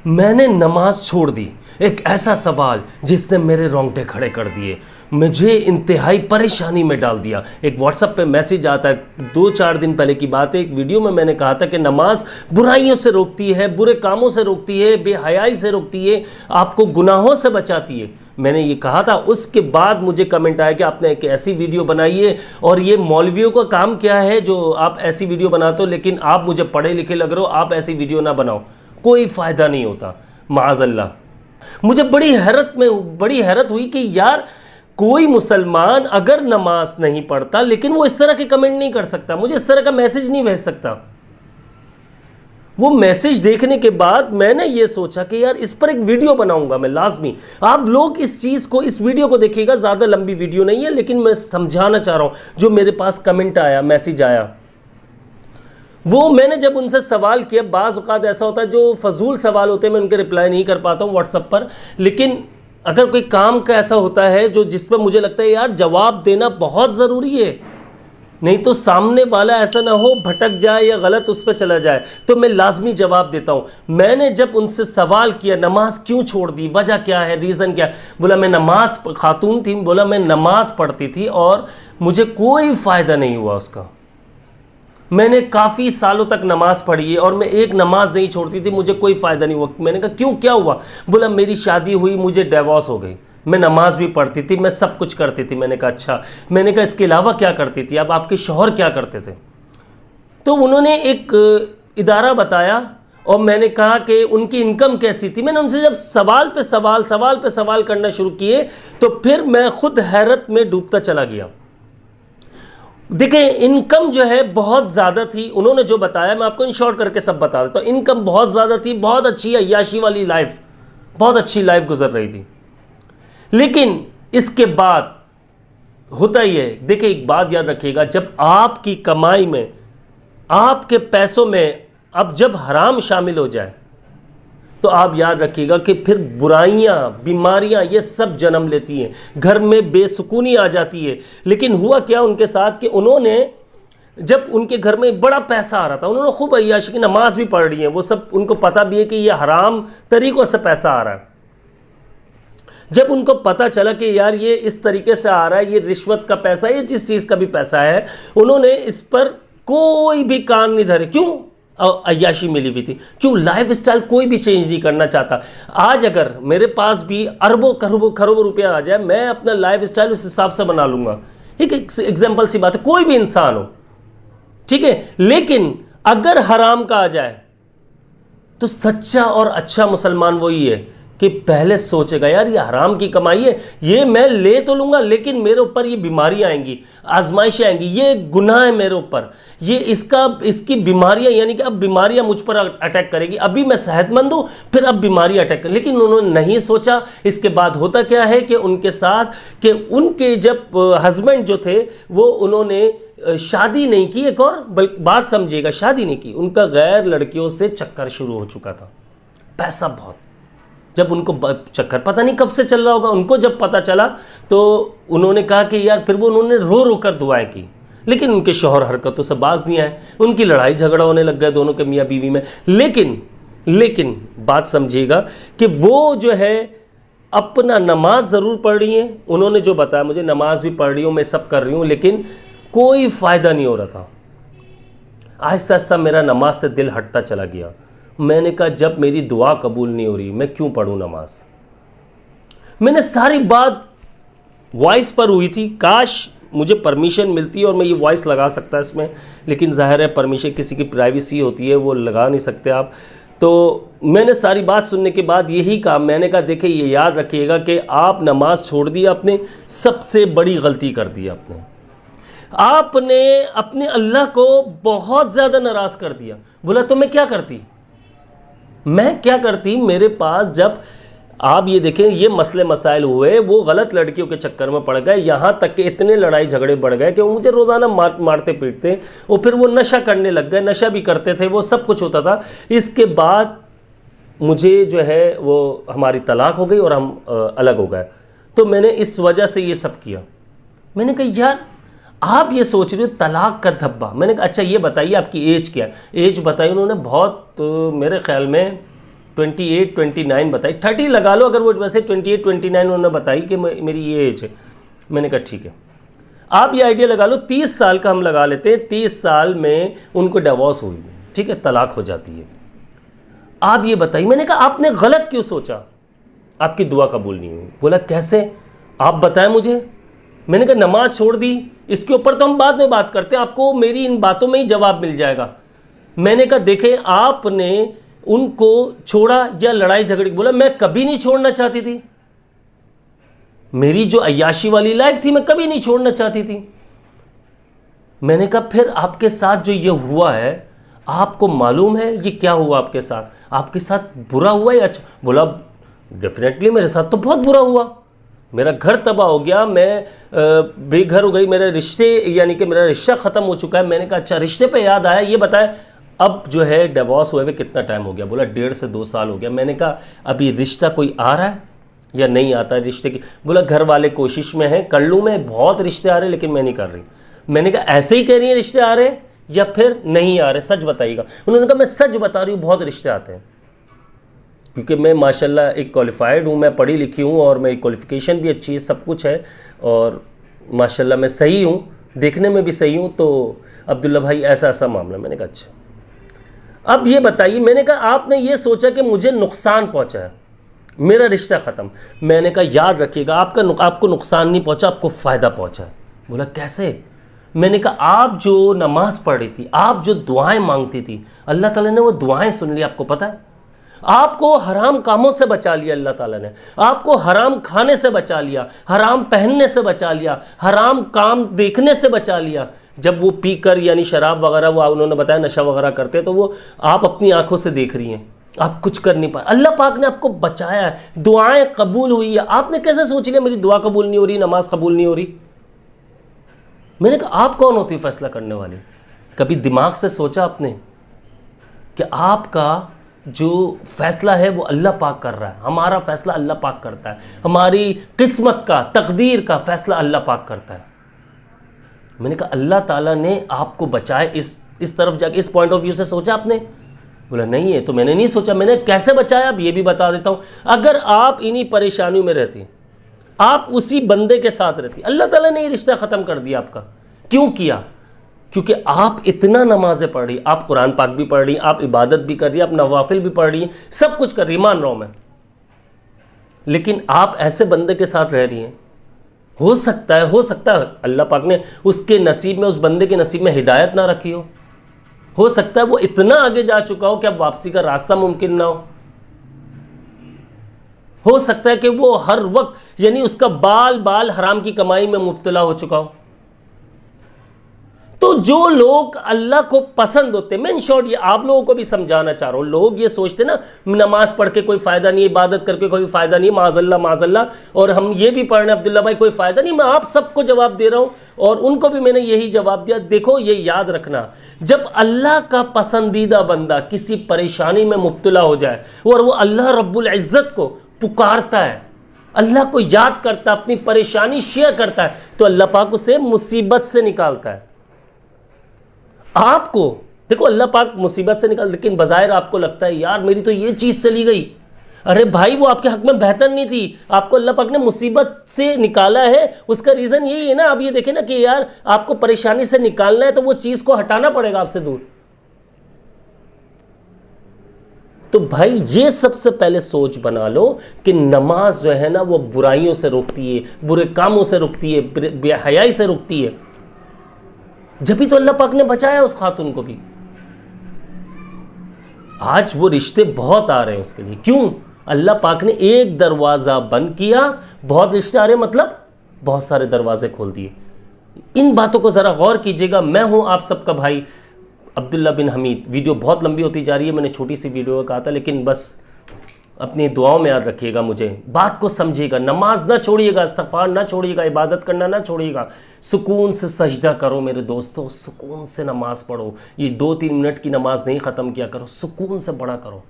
मैंने नमाज छोड़ दी। एक ऐसा सवाल जिसने मेरे रोंगटे खड़े कर दिए, मुझे इंतहाई परेशानी में डाल दिया। एक व्हाट्सएप पे मैसेज आता है, 2-4 दिन पहले की बात है। एक वीडियो में मैंने कहा था कि नमाज बुराइयों से रोकती है, बुरे कामों से रोकती है, बेहयाई से रोकती है, आपको गुनाहों से बचाती है। मैंने ये कहा था। उसके बाद मुझे कमेंट आया कि आपने एक ऐसी वीडियो बनाई है और ये मौलवियों का काम क्या है जो आप ऐसी वीडियो बनाते हो, लेकिन आप मुझे पढ़े लिखे लग रहे हो, आप ऐसी वीडियो ना बनाओ, कोई फ़ायदा नहीं होता। माअज़ल्लाह। मुझे बड़ी हैरत हुई कि यार कोई मुसलमान अगर नमाज नहीं पढ़ता लेकिन वो इस तरह के कमेंट नहीं कर सकता, मुझे इस तरह का मैसेज नहीं भेज सकता। वो मैसेज देखने के बाद मैंने ये सोचा कि यार इस पर एक वीडियो बनाऊंगा मैं लाजमी। आप लोग इस चीज़ को, इस वीडियो को देखिएगा, ज़्यादा लंबी वीडियो नहीं है, लेकिन मैं समझाना चाह रहा हूँ। जो मेरे पास कमेंट आया, मैसेज आया, वो मैंने जब उनसे सवाल किया, बाज़ औक़ात ऐसा होता है जो फजूल सवाल होते हैं, मैं उनके रिप्लाई नहीं कर पाता हूँ व्हाट्सएप पर, लेकिन अगर कोई काम का ऐसा होता है जो जिस पर मुझे लगता है यार जवाब देना बहुत ज़रूरी है, नहीं तो सामने वाला ऐसा ना हो भटक जाए या गलत उस पर चला जाए, तो मैं लाजमी जवाब देता हूँ। मैंने जब उनसे सवाल किया नमाज क्यों छोड़ दी, वजह क्या है, रीज़न क्या है, बोला मैं नमाज, खातून थी, बोला मैं नमाज पढ़ती थी और मुझे कोई फ़ायदा नहीं हुआ उसका। मैंने काफ़ी सालों तक नमाज़ पढ़ी है और मैं एक नमाज नहीं छोड़ती थी, मुझे कोई फ़ायदा नहीं हुआ। मैंने कहा क्यों, क्या हुआ? बोला मेरी शादी हुई, मुझे डिवोर्स हो गई, मैं नमाज भी पढ़ती थी, मैं सब कुछ करती थी। मैंने कहा अच्छा। मैंने कहा इसके अलावा क्या करती थी? अब आपके शौहर क्या करते थे? तो उन्होंने एक इदारा बताया और मैंने कहा कि उनकी इनकम कैसी थी। मैंने उनसे जब सवाल पे सवाल करना शुरू किए तो फिर मैं खुद हैरत में डूबता चला गया। देखिए इनकम जो है बहुत ज़्यादा थी, उन्होंने जो बताया मैं आपको इन शॉर्ट करके सब बता देता हूँ। इनकम बहुत ज़्यादा थी, बहुत अच्छी अय्याशी वाली लाइफ, बहुत अच्छी लाइफ गुजर रही थी। लेकिन इसके बाद होता ही है, देखिए एक बात याद रखिएगा, जब आपकी कमाई में, आपके पैसों में अब जब हराम शामिल हो जाए तो आप याद रखिएगा कि फिर बुराइयां, बीमारियां ये सब जन्म लेती हैं, घर में बेसुकूनी आ जाती है। लेकिन हुआ क्या उनके साथ कि उन्होंने, जब उनके घर में बड़ा पैसा आ रहा था, उन्होंने खूब अय्याशी की, नमाज भी पढ़ रही है, वो सब उनको पता भी है कि ये हराम तरीक़ों से पैसा आ रहा है। जब उनको पता चला कि यार ये इस तरीके से आ रहा है, ये रिश्वत का पैसा, ये जिस चीज़ का भी पैसा है, उन्होंने इस पर कोई भी कान नहीं धरे। क्यों? अय्याशी मिली हुई थी। क्यों? लाइफ स्टाइल कोई भी चेंज नहीं करना चाहता। आज अगर मेरे पास भी अरबों खरबों रुपया आ जाए, मैं अपना लाइफ स्टाइल उस हिसाब से बना लूँगा। एक एग्जाम्पल सी बात है, कोई भी इंसान हो, ठीक है। लेकिन अगर हराम का आ जाए तो सच्चा और अच्छा मुसलमान वही है कि पहले सोचेगा यार ये हराम की कमाई है, ये मैं ले तो लूँगा लेकिन मेरे ऊपर ये बीमारियाँ आएंगी, आजमाइशें आएंगी, ये गुनाह है मेरे ऊपर, ये इसकी बीमारियाँ, यानी कि अब बीमारियाँ मुझ पर अटैक करेगी। अभी मैं सेहतमंद हूँ, फिर अब बीमारी अटैक कर। लेकिन उन्होंने नहीं सोचा। इसके बाद होता क्या है कि उनके साथ, कि उनके जब हस्बैंड जो थे वो, उन्होंने शादी नहीं की, एक और बात समझिएगा, शादी नहीं की, उनका गैर लड़कियों से चक्कर शुरू हो चुका था। पैसा बहुत, जब उनको चक्कर पता नहीं कब से चल रहा होगा, उनको जब पता चला तो उन्होंने कहा कि यार, फिर वो उन्होंने रो रो कर दुआएं की, लेकिन उनके शौहर हरकतों से बाज नहीं आए, उनकी लड़ाई झगड़ा होने लग गया दोनों के मियाँ बीवी में। लेकिन बात समझिएगा कि वो जो है अपना नमाज ज़रूर पढ़ रही हैं, उन्होंने जो बताया मुझे, नमाज भी पढ़ रही हूँ, मैं सब कर रही हूँ, लेकिन कोई फ़ायदा नहीं हो रहा था। आहिस्ता आहिस्ता मेरा नमाज से दिल हटता चला गया। मैंने कहा जब मेरी दुआ कबूल नहीं हो रही, मैं क्यों पढ़ूं नमाज। मैंने सारी बात वॉइस पर हुई थी, काश मुझे परमिशन मिलती और मैं ये वॉइस लगा सकता इसमें, लेकिन ज़ाहिर है परमिशन किसी की प्राइवेसी होती है, वो लगा नहीं सकते आप। तो मैंने सारी बात सुनने के बाद यही कहा, मैंने कहा देखिए ये याद रखिएगा कि आप नमाज छोड़ दी, आपने सबसे बड़ी गलती कर दी। आपने अपने अल्लाह को बहुत ज़्यादा नाराज़ कर दिया। बोला तो मैं क्या करती, मेरे पास जब आप ये देखें ये मसले मसाइल हुए, वो गलत लड़कियों के चक्कर में पड़ गए, यहाँ तक कि इतने लड़ाई झगड़े बढ़ गए कि वो मुझे रोज़ाना मारते पीटते, और फिर वो नशा करने लग गए, नशा भी करते थे, वो सब कुछ होता था। इसके बाद मुझे जो है वो हमारी तलाक हो गई और हम अलग हो गए। तो मैंने इस वजह से ये सब किया। मैंने कहा यार आप ये सोच रहे हो तलाक का धब्बा। मैंने कहा अच्छा ये बताइए आपकी एज क्या है। एज बताई उन्होंने, बहुत मेरे ख्याल में 28 29 बताई, 30 लगा लो अगर वो वैसे 28 29 उन्होंने बताई कि मेरी ये एज है। मैंने कहा ठीक है, आप ये आइडिया लगा लो 30 साल का हम लगा लेते हैं, 30 साल में उनको डिवोर्स हुई, ठीक है, तलाक हो जाती है। आप ये बताइए, मैंने कहा आपने गलत क्यों सोचा, आपकी दुआ कबूल नहीं हुई। बोला कैसे, आप बताएं मुझे। मैंने कहा नमाज छोड़ दी, इसके ऊपर तो हम बाद में बात करते हैं, आपको मेरी इन बातों में ही जवाब मिल जाएगा। मैंने कहा देखें, आपने उनको छोड़ा या लड़ाई झगड़े, बोला मैं कभी नहीं छोड़ना चाहती थी, मेरी जो अय्याशी वाली लाइफ थी मैं कभी नहीं छोड़ना चाहती थी। मैंने कहा फिर आपके साथ जो ये हुआ है, आपको मालूम है ये क्या हुआ आपके साथ, आपके साथ बुरा हुआ या अच्छा? बोला डेफिनेटली मेरे साथ तो बहुत बुरा हुआ, मेरा घर तबाह हो गया, मैं बेघर हो गई, मेरे रिश्ते यानी कि मेरा रिश्ता ख़त्म हो चुका है। मैंने कहा अच्छा, रिश्ते पे याद आया, ये बताएं अब जो है डिवोर्स हुए हुए कितना टाइम हो गया? बोला 1.5 से 2 साल हो गया। मैंने कहा अभी रिश्ता कोई आ रहा है या नहीं आता है रिश्ते की? बोला घर वाले कोशिश में हैं, कर लूँ मैं, बहुत रिश्ते आ रहे हैं लेकिन मैं नहीं कर रही। मैंने कहा ऐसे ही कह रही हैं रिश्ते आ रहे हैं या फिर नहीं आ रहे, सच बताइएगा। उन्होंने कहा मैं सच बता रही हूँ, बहुत रिश्ते आते हैं, क्योंकि मैं माशाल्लाह एक क्वालिफाइड हूँ, मैं पढ़ी लिखी हूँ और मेरी क्वालिफ़िकेशन भी अच्छी है, सब कुछ है और माशाल्लाह मैं सही हूँ, देखने में भी सही हूँ। तो अब्दुल्ला भाई ऐसा ऐसा मामला। मैंने कहा अच्छा, अब ये बताइए। मैंने कहा आपने ये सोचा कि मुझे नुकसान पहुँचा है, मेरा रिश्ता ख़त्म। मैंने कहा याद रखिएगा, आपको नुकसान नहीं पहुँचा, आपको फ़ायदा पहुँचा है। बोला कैसे? मैंने कहा आप जो नमाज़ पढ़ रही थी, आप जो दुआएं मांगती थी, अल्लाह ताला ने वो दुआएं सुन ली। आपको पता है, आपको हराम कामों से बचा लिया अल्लाह ताला ने, आपको हराम खाने से बचा लिया, हराम पहनने से बचा लिया, हराम काम देखने से बचा लिया। जब वो पीकर यानी शराब वगैरह, वो उन्होंने बताया नशा वगैरह करते, तो वो आप अपनी आंखों से देख रही हैं, आप कुछ कर नहीं पाए। अल्लाह पाक ने आपको बचाया है, दुआएं कबूल हुई है। आपने कैसे सोच लिया मेरी दुआ कबूल नहीं हो रही, नमाज कबूल नहीं हो रही? मैंने कहा आप कौन होती फैसला करने वाली? कभी दिमाग से सोचा आपने कि आपका जो फैसला है वो अल्लाह पाक कर रहा है? हमारा फैसला अल्लाह पाक करता है, हमारी किस्मत का, तकदीर का फैसला अल्लाह पाक करता है। मैंने कहा अल्लाह ताला ने आपको बचाए, इस तरफ जाके इस पॉइंट ऑफ व्यू से सोचा आपने? बोला नहीं है, तो मैंने नहीं सोचा। मैंने कैसे बचाया अब ये भी बता देता हूँ। अगर आप इन्हीं परेशानियों में रहती, आप उसी बंदे के साथ रहती, अल्लाह ताला ने ये रिश्ता ख़त्म कर दिया आपका। क्यों किया? क्योंकि आप इतना नमाज़ें पढ़ रही, आप कुरान पाक भी पढ़ रही, आप इबादत भी कर रही, आप नवाफिल भी पढ़ रही, सब कुछ कर रही, मान रहा हूँ मैं, लेकिन आप ऐसे बंदे के साथ रह रही हैं। हो सकता है अल्लाह पाक ने उसके नसीब में, उस बंदे के नसीब में हिदायत ना रखी हो सकता है वो इतना आगे जा चुका हो कि अब वापसी का रास्ता मुमकिन ना हो सकता है कि वो हर वक्त यानी उसका बाल बाल हराम की कमाई में मुब्तला हो चुका हो। तो जो लोग अल्लाह को पसंद होते हैं, मैं इन शॉर्ट ये आप लोगों को भी समझाना चाह रहा हूँ, लोग ये सोचते ना नमाज पढ़ के कोई फ़ायदा नहीं, इबादत करके कोई फ़ायदा नहीं, माज़ल्ला, और हम ये भी पढ़ रहे हैं अब्दुल्ला भाई कोई फ़ायदा नहीं। मैं आप सबको जवाब दे रहा हूँ और उनको भी मैंने यही जवाब दिया। देखो ये याद रखना, जब अल्लाह का पसंदीदा बंदा किसी परेशानी में मुब्तला हो जाए और वो अल्लाह रब्बुल इज़्ज़त को पुकारता है, अल्लाह को याद करता है, अपनी परेशानी शेयर करता है, तो अल्लाह पाक उसे मुसीबत से निकालता है। आपको देखो अल्लाह पाक मुसीबत से निकाल, लेकिन बज़ाहिर आपको लगता है यार मेरी तो ये चीज़ चली गई। अरे भाई वो आपके हक में बेहतर नहीं थी, आपको अल्लाह पाक ने मुसीबत से निकाला है, उसका रीज़न यही है ना। आप ये देखें ना कि यार आपको परेशानी से निकालना है तो वो चीज़ को हटाना पड़ेगा आपसे दूर। तो भाई ये सबसे पहले सोच बना लो कि नमाज जो है ना वो बुराइयों से रोकती है, बुरे कामों से रोकती है, बेहयाई से रोकती है। जब भी तो अल्लाह पाक ने बचाया उस खातून को भी। आज वो रिश्ते बहुत आ रहे हैं उसके लिए, क्यों? अल्लाह पाक ने एक दरवाज़ा बंद किया, बहुत रिश्ते आ रहे, मतलब बहुत सारे दरवाजे खोल दिए। इन बातों को ज़रा गौर कीजिएगा। मैं हूं आप सबका भाई अब्दुल्ला बिन हमीद। वीडियो बहुत लंबी होती जा रही है, मैंने छोटी सी वीडियो कहा था, लेकिन बस अपनी दुआओं में याद रखिएगा, मुझे बात को समझिएगा। नमाज ना छोड़िएगा, इस्तिग़फ़ार ना छोड़िएगा, इबादत करना ना छोड़िएगा। सुकून से सजदा करो मेरे दोस्तों, सुकून से नमाज पढ़ो। ये 2-3 मिनट की नमाज नहीं ख़त्म किया करो, सुकून से पढ़ा करो।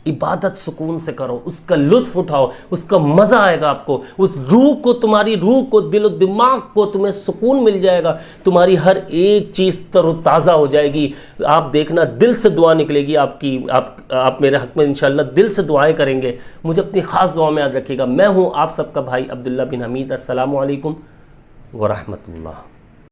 इबादत सुकून से करो, उसका लुत्फ उठाओ, उसका मज़ा आएगा आपको, उस रूह को, तुम्हारी रूह को, दिलो दिमाग को तुम्हें सुकून मिल जाएगा, तुम्हारी हर एक चीज़ तरोताज़ा हो जाएगी। आप देखना दिल से दुआ निकलेगी आपकी। आप मेरे हक़ में इंशाअल्लाह दिल से दुआएं करेंगे। मुझे अपनी ख़ास दुआ में याद रखिएगा। मैं हूँ आप सबका भाई अब्दुल्ला बिन हमीद। अस्सलामु अलैकुम व रहमतुल्लाह।